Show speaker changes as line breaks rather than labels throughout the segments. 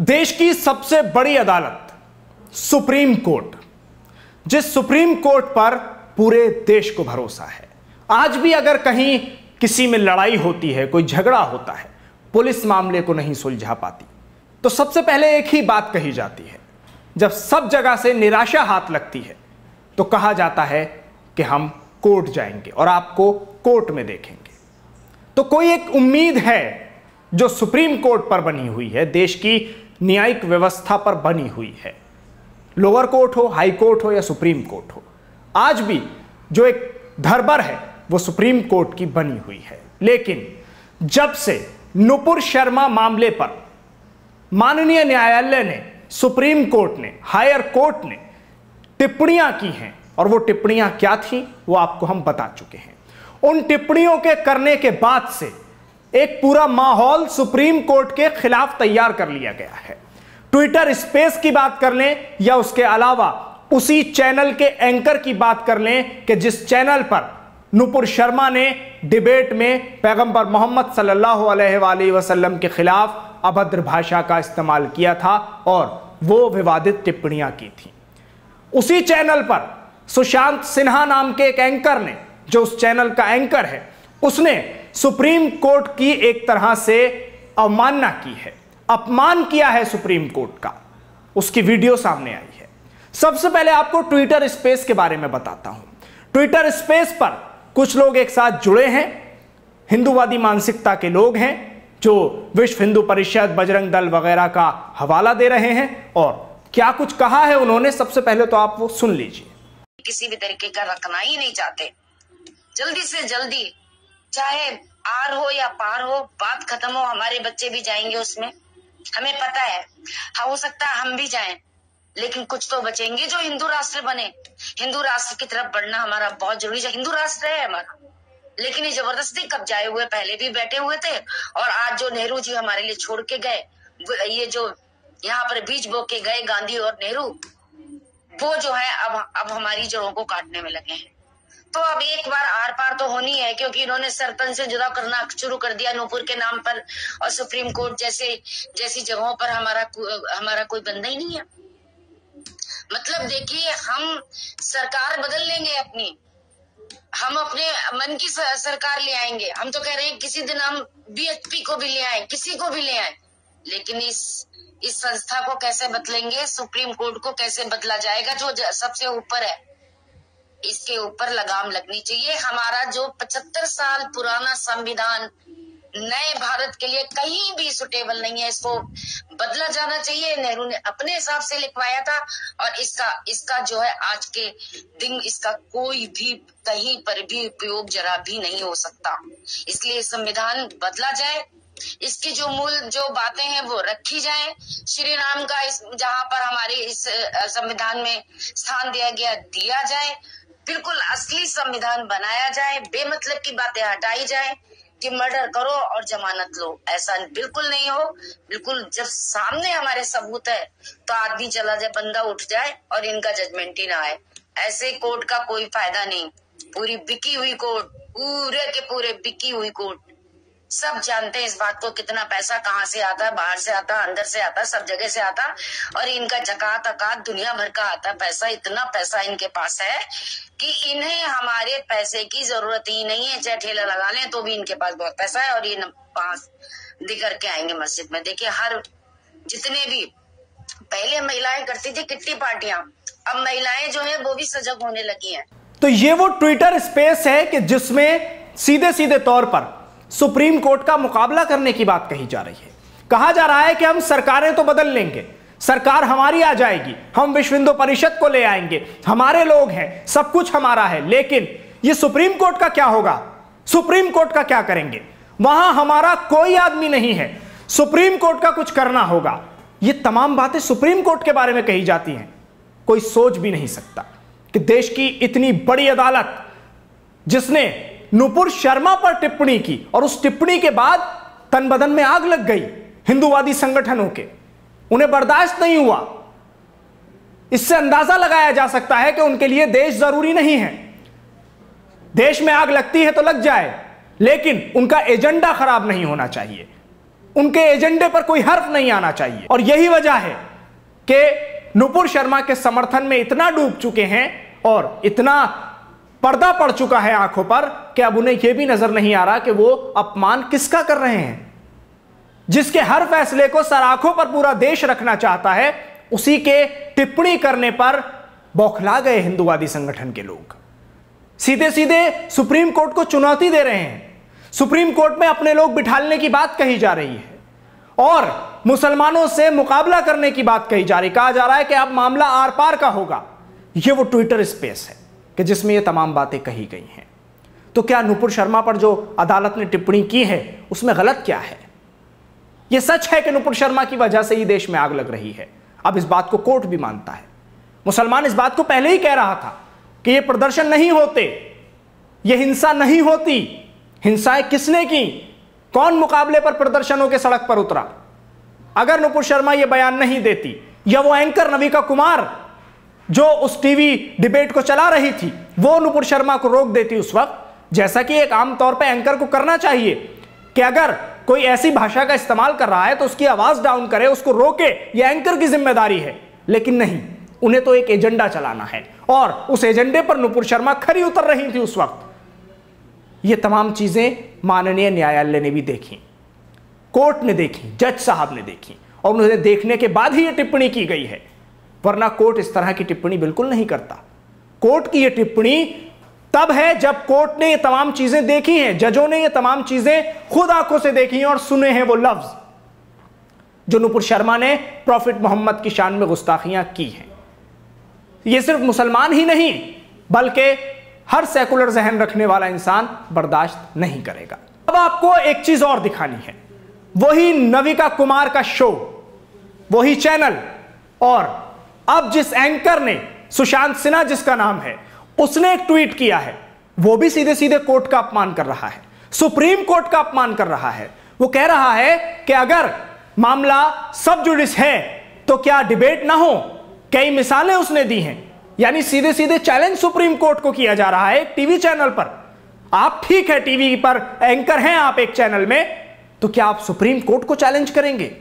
देश की सबसे बड़ी अदालत सुप्रीम कोर्ट, जिस सुप्रीम कोर्ट पर पूरे देश को भरोसा है। आज भी अगर कहीं किसी में लड़ाई होती है, कोई झगड़ा होता है, पुलिस मामले को नहीं सुलझा पाती, तो सबसे पहले एक ही बात कही जाती है। जब सब जगह से निराशा हाथ लगती है तो कहा जाता है कि हम कोर्ट जाएंगे और आपको कोर्ट में देखेंगे। तो कोई एक उम्मीद है जो सुप्रीम कोर्ट पर बनी हुई है, देश की न्यायिक व्यवस्था पर बनी हुई है। लोअर कोर्ट हो, हाई कोर्ट हो या सुप्रीम कोर्ट हो, आज भी जो एक धरबर है वो सुप्रीम कोर्ट की बनी हुई है। लेकिन जब से नुपुर शर्मा मामले पर माननीय न्यायालय ने, सुप्रीम कोर्ट ने, हायर कोर्ट ने टिप्पणियां की हैं, और वो टिप्पणियां क्या थी वो आपको हम बता चुके हैं। उन टिप्पणियों के करने के बाद से एक पूरा माहौल सुप्रीम कोर्ट के खिलाफ तैयार कर लिया गया है। ट्विटर स्पेस की बात कर लें या उसके अलावा उसी चैनल के एंकर की बात कर लें कि जिस चैनल पर नुपुर शर्मा ने डिबेट में पैगंबर मोहम्मद सल्लल्लाहु अलैहि वसल्लम के खिलाफ अभद्र भाषा का इस्तेमाल किया था और वो विवादित टिप्पणियां की थी। उसी चैनल पर सुशांत सिन्हा नाम के एक एंकर ने, जो उस चैनल का एंकर है, उसने सुप्रीम कोर्ट की एक तरह से अवमानना की है, अपमान किया है सुप्रीम कोर्ट का। उसकी वीडियो सामने आई है। सबसे पहले आपको ट्विटर स्पेस के बारे में बताता हूं। ट्विटर स्पेस पर कुछ लोग एक साथ जुड़े हैं, हिंदूवादी मानसिकता के लोग हैं, जो विश्व हिंदू परिषद, बजरंग दल वगैरह का हवाला दे रहे हैं। और क्या कुछ कहा है उन्होंने, सबसे पहले तो आप वो सुन लीजिए।
किसी भी तरीके का रखना ही नहीं चाहते। जल्दी से जल्दी, चाहे आर हो या पार हो, बात खत्म हो। हमारे बच्चे भी जाएंगे उसमें, हमें पता है। हो सकता है हम भी जाएं, लेकिन कुछ तो बचेंगे जो हिंदू राष्ट्र बने। हिंदू राष्ट्र की तरफ बढ़ना हमारा बहुत जरूरी है। हिंदू राष्ट्र है हमारा, लेकिन ये जबरदस्ती कब्जाए हुए पहले भी बैठे हुए थे, और आज जो नेहरू जी हमारे लिए छोड़ के गए, ये जो यहाँ पर बीज बो के गए गांधी और नेहरू, वो जो है अब हमारी जड़ों को काटने में लगे हैं। तो अब एक बार आर पार तो होनी है, क्योंकि इन्होंने सरपंच से जुदा करना शुरू कर दिया नूपुर के नाम पर, और सुप्रीम कोर्ट जैसी जगहों पर हमारा कोई बंदा ही नहीं है। मतलब देखिए, हम सरकार बदल लेंगे अपनी, हम अपने मन की सरकार ले आएंगे। हम तो कह रहे हैं किसी दिन हम बीएचपी को भी ले आए, किसी को भी ले आए, लेकिन इस संस्था को कैसे बदलेंगे, सुप्रीम कोर्ट को कैसे बदला जाएगा, जो सबसे ऊपर है। इसके ऊपर लगाम लगनी चाहिए। हमारा जो 75 साल पुराना संविधान नए भारत के लिए कहीं भी सुटेबल नहीं है, इसको बदला जाना चाहिए। नेहरू ने अपने हिसाब से लिखवाया था, और इसका जो है आज के दिन इसका कोई भी कहीं पर भी उपयोग जरा भी नहीं हो सकता। इसलिए संविधान बदला जाए, इसकी जो मूल जो बातें हैं वो रखी जाए। श्री राम का जहाँ पर हमारे इस संविधान में स्थान दिया जाए, बिल्कुल असली संविधान बनाया जाए। बेमतलब की बातें हटाई जाए कि मर्डर करो और जमानत लो, ऐसा बिल्कुल नहीं हो। बिल्कुल जब सामने हमारे सबूत है तो आदमी चला जाए, बंदा उठ जाए और इनका जजमेंट ही ना आए। ऐसे कोर्ट का कोई फायदा नहीं। पूरी बिकी हुई कोर्ट, पूरे के पूरे बिकी हुई कोर्ट। सब जानते हैं इस बात को, कितना पैसा कहाँ से आता है, बाहर से आता, अंदर से आता, सब जगह से आता, और इनका जकात अकात दुनिया भर का आता पैसा। इतना पैसा इनके पास है कि इन्हें हमारे पैसे की जरूरत ही नहीं है। चाहे ठेला लगा लें तो भी इनके पास बहुत पैसा है, और ये पास दे करके आएंगे मस्जिद में। देखिए, हर जितने भी पहले महिलाएं करती थी किट्टी पार्टियां, अब महिलाएं जो है वो भी सजग होने लगी हैं।
तो ये वो ट्विटर स्पेस है कि जिसमें सीधे सीधे तौर पर सुप्रीम कोर्ट का मुकाबला करने की बात कही जा रही है। कहा जा रहा है कि हम सरकारें तो बदल लेंगे, सरकार हमारी आ जाएगी, हम विश्व हिंदू परिषद को ले आएंगे, हमारे लोग हैं, सब कुछ हमारा है। लेकिन ये सुप्रीम कोर्ट का क्या होगा, सुप्रीम कोर्ट का क्या करेंगे? वहां हमारा कोई आदमी नहीं है, सुप्रीम कोर्ट का कुछ करना होगा। ये तमाम बातें सुप्रीम कोर्ट के बारे में कही जाती हैं। कोई सोच भी नहीं सकता कि देश की इतनी बड़ी अदालत, जिसने नुपुर शर्मा पर टिप्पणी की और उस टिप्पणी के बाद तन बदन में आग लग गई हिंदूवादी संगठनों के, उन्हें बर्दाश्त नहीं हुआ। इससे अंदाजा लगाया जा सकता है कि उनके लिए देश जरूरी नहीं है। देश में आग लगती है तो लग जाए, लेकिन उनका एजेंडा खराब नहीं होना चाहिए। उनके एजेंडे पर कोई हर्फ नहीं आना चाहिए। और यही वजह है कि नुपुर शर्मा के समर्थन में इतना डूब चुके हैं और इतना पर्दा पड़ चुका है आंखों पर कि अब उन्हें यह भी नजर नहीं आ रहा कि वो अपमान किसका कर रहे हैं। जिसके हर फैसले को सराखों पर पूरा देश रखना चाहता है, उसी के टिप्पणी करने पर बौखला गए हिंदुवादी संगठन के लोग। सीधे सीधे सुप्रीम कोर्ट को चुनौती दे रहे हैं। सुप्रीम कोर्ट में अपने लोग बिठाने की बात कही जा रही है और मुसलमानों से मुकाबला करने की बात कही जा रही। कहा जा रहा है कि अब मामला आर पार का होगा। यह वो ट्विटर स्पेस है कि जिसमें यह तमाम बातें कही गई हैं। तो क्या नुपुर शर्मा पर जो अदालत ने टिप्पणी की है उसमें गलत क्या है? यह सच है कि नुपुर शर्मा की वजह से ही देश में आग लग रही है। अब इस बात को कोर्ट भी मानता है। मुसलमान इस बात को पहले ही कह रहा था कि यह प्रदर्शन नहीं होते, यह हिंसा नहीं होती। हिंसाएं किसने की? कौन मुकाबले पर प्रदर्शनों के सड़क पर उतरा? अगर नुपुर शर्मा यह बयान नहीं देती या वो एंकर नविका कुमार जो उस टीवी डिबेट को चला रही थी वो नुपुर शर्मा को रोक देती उस वक्त, जैसा कि एक आम तौर पर एंकर को करना चाहिए कि अगर कोई ऐसी भाषा का इस्तेमाल कर रहा है तो उसकी आवाज डाउन करे, उसको रोके, यह एंकर की जिम्मेदारी है। लेकिन नहीं, उन्हें तो एक एजेंडा चलाना है और उस एजेंडे पर नुपुर शर्मा खरी उतर रही थी उस वक्त। ये तमाम चीजें माननीय न्यायालय ने भी देखी, कोर्ट ने देखी, जज साहब ने देखी और उन्हें देखने के बाद ही यह टिप्पणी की गई है। वरना कोर्ट इस तरह की टिप्पणी बिल्कुल नहीं करता। कोर्ट की यह टिप्पणी तब है जब कोर्ट ने ये तमाम चीजें देखी हैं, जजों ने ये तमाम चीजें खुद आंखों से देखी हैं और सुने हैं वो लफ्ज जो नुपुर शर्मा ने प्रॉफिट मोहम्मद की शान में गुस्ताखियां की हैं। ये सिर्फ मुसलमान ही नहीं बल्कि हर सेकुलर जहन रखने वाला इंसान बर्दाश्त नहीं करेगा। अब आपको एक चीज और दिखानी है, वही नविका कुमार का शो, वही चैनल, और अब जिस एंकर ने, सुशांत सिन्हा जिसका नाम है, उसने एक ट्वीट किया है। वो भी सीधे सीधे कोर्ट का अपमान कर रहा है, सुप्रीम कोर्ट का अपमान कर रहा है। वो कह रहा है कि अगर मामला सब जुडिस है तो क्या डिबेट ना हो। कई मिसालें उसने दी हैं, यानी सीधे सीधे चैलेंज सुप्रीम कोर्ट को किया जा रहा है टीवी चैनल पर। आप ठीक है टीवी पर एंकर हैं आप एक चैनल में, तो क्या आप सुप्रीम कोर्ट को चैलेंज करेंगे?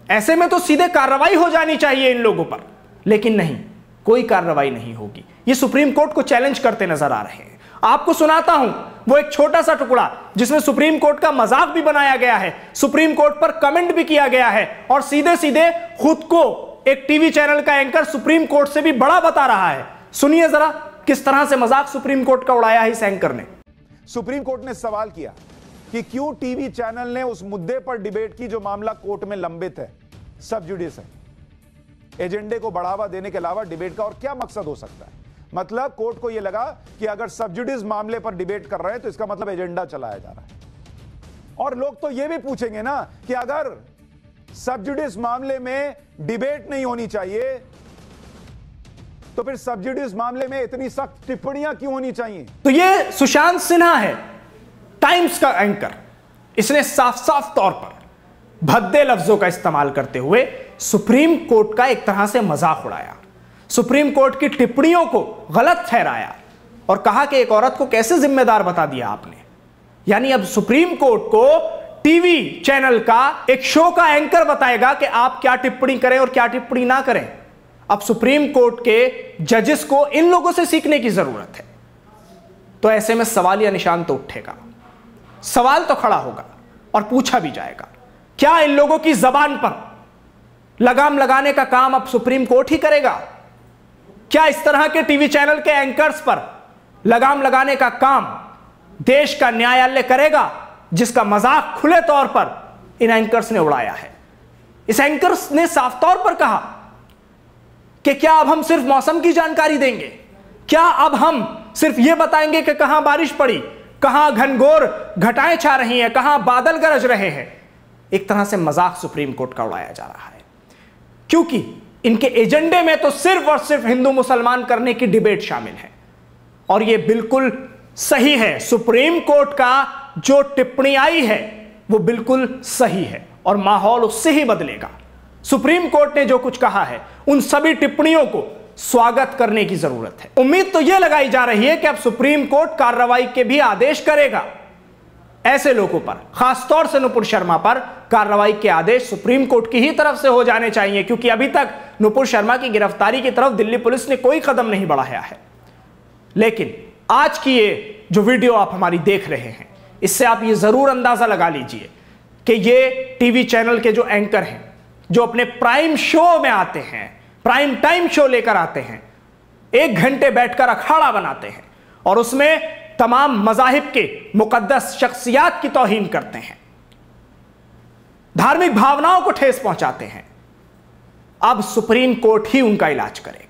ऐसे में तो सीधे कार्रवाई हो जानी चाहिए इन लोगों पर, लेकिन नहीं, कोई कार्रवाई नहीं होगी। ये सुप्रीम कोर्ट को चैलेंज करते नजर आ रहे हैं। आपको सुनाता हूं वो एक छोटा सा टुकड़ा जिसमें सुप्रीम कोर्ट का मजाक भी बनाया गया है, सुप्रीम कोर्ट पर कमेंट भी किया गया है और सीधे सीधे खुद को एक टीवी चैनल का एंकर सुप्रीम कोर्ट से भी बड़ा बता रहा है। सुनिए जरा किस तरह से मजाक सुप्रीम कोर्ट का उड़ाया है इस एंकर ने।
सुप्रीम कोर्ट ने सवाल किया कि क्यों टीवी चैनल ने उस मुद्दे पर डिबेट की जो मामला कोर्ट में लंबित है, सब जुडिस है। एजेंडे को बढ़ावा देने के अलावा डिबेट का और क्या मकसद हो सकता है? मतलब कोर्ट को यह लगा कि अगर सब जुडिस मामले पर डिबेट कर रहे हैं तो इसका मतलब एजेंडा चलाया जा रहा है। और लोग तो यह भी पूछेंगे ना कि अगर सब जुडिस मामले में डिबेट नहीं होनी चाहिए तो फिर सब जुडिस मामले में इतनी सख्त टिप्पणियां क्यों होनी चाहिए?
तो ये सुशांत सिन्हा है, टाइम्स का एंकर। इसने साफ साफ तौर पर भद्दे लफ्जों का इस्तेमाल करते हुए सुप्रीम कोर्ट का एक तरह से मजाक उड़ाया, सुप्रीम कोर्ट की टिप्पणियों को गलत ठहराया और कहा कि एक औरत को कैसे जिम्मेदार बता दिया आपने। यानी अब सुप्रीम कोर्ट को टीवी चैनल का एक शो का एंकर बताएगा कि आप क्या टिप्पणी करें और क्या टिप्पणी ना करें। अब सुप्रीम कोर्ट के जजेस को इन लोगों से सीखने की जरूरत है। तो ऐसे में सवालिया निशान तो उठेगा, सवाल तो खड़ा होगा और पूछा भी जाएगा, क्या इन लोगों की जबान पर लगाम लगाने का काम अब सुप्रीम कोर्ट ही करेगा? क्या इस तरह के टीवी चैनल के एंकर्स पर लगाम लगाने का काम देश का न्यायालय करेगा, जिसका मजाक खुले तौर पर इन एंकर्स ने उड़ाया है? इस एंकर्स ने साफ तौर पर कहा कि क्या अब हम सिर्फ मौसम की जानकारी देंगे? क्या अब हम सिर्फ यह बताएंगे कि कहां बारिश पड़ी, कहां घनघोर घटाएं छा रही हैं, कहां बादल गरज रहे हैं? एक तरह से मजाक सुप्रीम कोर्ट का उड़ाया जा रहा है, क्योंकि इनके एजेंडे में तो सिर्फ और सिर्फ हिंदू मुसलमान करने की डिबेट शामिल है। और यह बिल्कुल सही है, सुप्रीम कोर्ट का जो टिप्पणी आई है वो बिल्कुल सही है और माहौल उससे ही बदलेगा। सुप्रीम कोर्ट ने जो कुछ कहा है उन सभी टिप्पणियों को स्वागत करने की जरूरत है। उम्मीद तो यह लगाई जा रही है कि अब सुप्रीम कोर्ट कार्रवाई के भी आदेश करेगा। ऐसे लोगों पर, खासतौर से नुपुर शर्मा पर कार्रवाई के आदेश सुप्रीम कोर्ट की ही तरफ से हो जाने चाहिए, क्योंकि अभी तक नुपुर शर्मा की गिरफ्तारी की तरफ दिल्ली पुलिस ने कोई कदम नहीं बढ़ाया है। लेकिन आज की ये जो वीडियो आप हमारी देख रहे हैं, इससे आप ये जरूर अंदाजा लगा लीजिए कि ये टीवी चैनल के जो एंकर हैं, जो अपने प्राइम शो में आते हैं, प्राइम टाइम शो लेकर आते हैं, 1 घंटे बैठकर अखाड़ा बनाते हैं और उसमें तमाम मजाहिब के मुकद्दस शख्सियात की तौहीन करते हैं, धार्मिक भावनाओं को ठेस पहुंचाते हैं। अब सुप्रीम कोर्ट ही उनका इलाज करेगा।